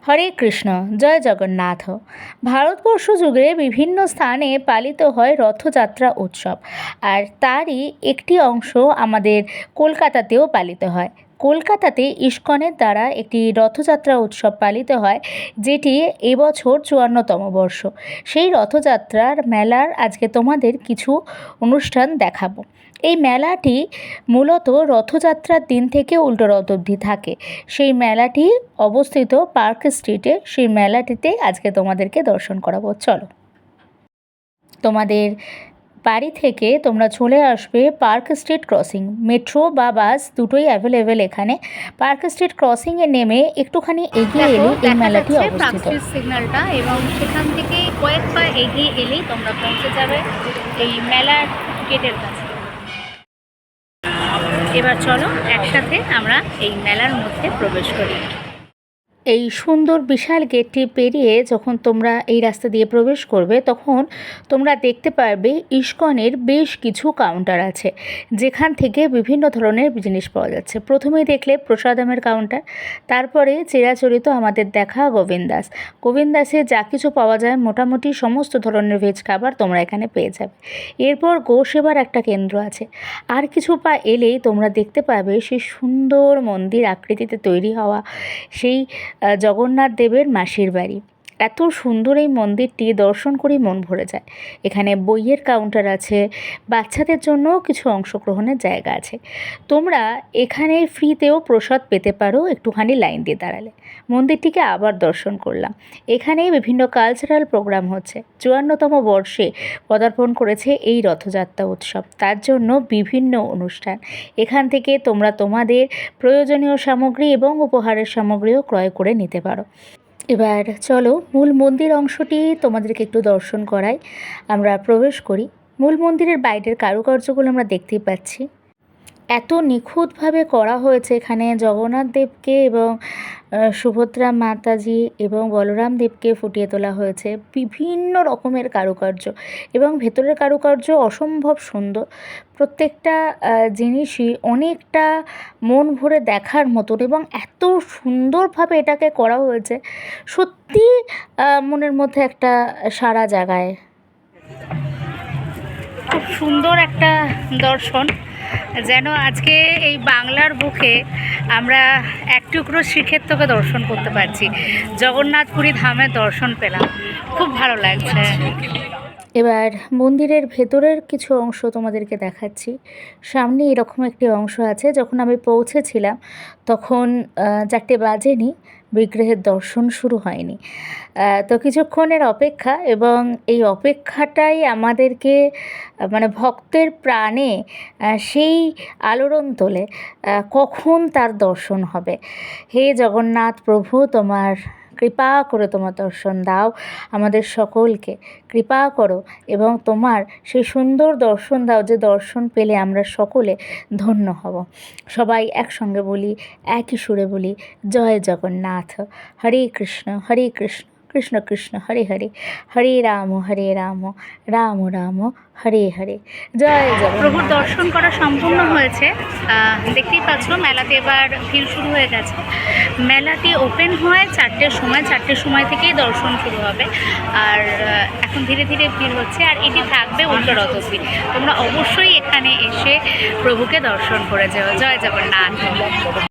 হরে কৃষ্ণ, জয় জগন্নাথ। ভারতবর্ষ জুড়ে বিভিন্ন স্থানে পালিত হয় রথযাত্রা উৎসব, আর তারই একটি অংশ আমাদের কলকাতাতেও পালিত হয়। কলকাতাতে ইস্কনের দ্বারা একটি রথযাত্রা উৎসব পালিত হয়, যেটি এবছর ৫৪তম বর্ষ। সেই রথযাত্রার মেলার আজকে তোমাদের কিছু অনুষ্ঠান দেখাবো। এই মেলাটি মূলত রথযাত্রার দিন থেকে উল্টো রথ অবধি থাকে। সেই মেলাটি অবস্থিত পার্ক স্ট্রিটে। সেই মেলাটিতে আজকে তোমাদেরকে দর্শন করাবো। চলো, তোমাদের বাড়ি থেকে তোমরা চলে আসবে পার্ক স্ট্রিট ক্রসিং। মেট্রো বা বাস দুটোই অ্যাভেলেবেল এখানে। পার্ক স্ট্রিট ক্রসিংয়ে নেমে একটুখানি এগিয়ে এলেই এই মেলাটি অবস্থিত। সিগন্যালটা, এবং সেখান থেকে কয়েক পা এগিয়ে এলেই তোমরা পৌঁছে যাবে এই মেলার গেটের কাছে। এবার চলো একসাথে আমরা এই মেলার মধ্যে প্রবেশ করি। এই সুন্দর বিশাল গেটটি পেরিয়ে যখন তোমরা এই রাস্তা দিয়ে প্রবেশ করবে, তখন তোমরা দেখতে পারবে ইস্কনের বেশ কিছু কাউন্টার আছে, যেখান থেকে বিভিন্ন ধরনের জিনিস পাওয়া যাচ্ছে। প্রথমেই দেখলে প্রসাদামের কাউন্টার, তারপরে চিরাচরিত আমাদের দেখা গোবিন্দাসে যা কিছু পাওয়া যায়, মোটামুটি সমস্ত ধরনের ভেজ খাবার তোমরা এখানে পেয়ে যাবে। এরপর গোসেবার একটা কেন্দ্র আছে। আর কিছু পা এলেই তোমরা দেখতে পাবে সেই সুন্দর মন্দির আকৃতিতে তৈরি হওয়া সেই জগন্নাথ দেবের মাসির বাড়ি। এত সুন্দর এই মন্দিরটি দর্শন করেই মন ভরে যায়। এখানে বইয়ের কাউন্টার আছে, বাচ্চাদের জন্য কিছু অংশগ্রহণের জায়গা আছে। তোমরা এখানে ফ্রিতেও প্রসাদ পেতে পারো একটুখানি লাইন দিয়ে দাঁড়ালে। মন্দিরটিকে আবার দর্শন করলাম। এখানে বিভিন্ন কালচারাল প্রোগ্রাম হচ্ছে। ৫৪তম বর্ষে পদার্পণ করেছে এই রথযাত্রা উৎসব, তার জন্য বিভিন্ন অনুষ্ঠান। এখান থেকে তোমরা তোমাদের প্রয়োজনীয় সামগ্রী এবং উপহারের সামগ্রীও ক্রয় করে নিতে পারো। এবার চলো মূল মন্দির অংশটি তোমাদেরকে একটু দর্শন করাই। আমরা প্রবেশ করি। মূল মন্দিরের বাইরের কারুকার্যগুলো আমরা দেখতেই পাচ্ছি। এত নিখুঁতভাবে করা হয়েছে। এখানে জগন্নাথ দেবকে এবং সুভদ্রা মাতাজি এবং বলরাম দেবকে ফুটিয়ে তোলা হয়েছে। বিভিন্ন রকমের কারুকার্য, এবং ভেতরের কারুকার্য অসম্ভব সুন্দর। প্রত্যেকটা জিনিসই অনেকটা মন ভরে দেখার মতন, এবং এত সুন্দরভাবে এটাকে করা হয়েছে, সত্যি মনের মধ্যে একটা সাড়া জাগায়। খুব সুন্দর একটা দর্শন, যেন আজকে এই বাংলার বুকে আমরা এক টুকরো শ্রীক্ষেত্রকে দর্শন করতে পারছি। জগন্নাথপুরী ধামের দর্শন পেলাম, খুব ভালো লাগছে। এবার মন্দিরের ভেতরের কিছু অংশ তোমাদেরকে দেখাচ্ছি। সামনে এরকম একটি অংশ আছে। যখন আমি পৌঁছেছিলাম তখন ৪টে বাজেনি, বিগ্রহের দর্শন শুরু হয়নি। তো কিছুক্ষণের অপেক্ষা, এবং এই অপেক্ষাটাই আমাদেরকে মানে ভক্তের প্রাণে সেই আলোড়ন তোলে, কখন তার দর্শন হবে। হে জগন্নাথ প্রভু, তোমার কৃপা করে তোমার দর্শন দাও, আমাদের সকলকে কৃপা করো, এবং তোমার সেই সুন্দর দর্শন দাও, যে দর্শন পেলে আমরা সকলে ধন্য হব। সবাই একসঙ্গে বলি, একই সুরে বলি, জয় জগন্নাথ। হরে কৃষ্ণ কৃষ্ণ কৃষ্ণ হরে হরে, হরে রাম রাম রাম হরে হরে। জয় জগন্নাথ। প্রভুর দর্শন করা সম্পূর্ণ হয়েছে। দেখতেই পাচ্ছ মেলাতে এবার ভিড় শুরু হয়ে গেছে। মেলাটি ওপেন হয় 4টের সময়, 4টের সময় থেকেই দর্শন শুরু হবে। আর এখন ধীরে ধীরে ভিড় হচ্ছে, আর এটি থাকবে উল্টো রথ অবধি। তোমরা অবশ্যই এখানে এসে প্রভুকে দর্শন করে যাও। জয় জগন্নাথ।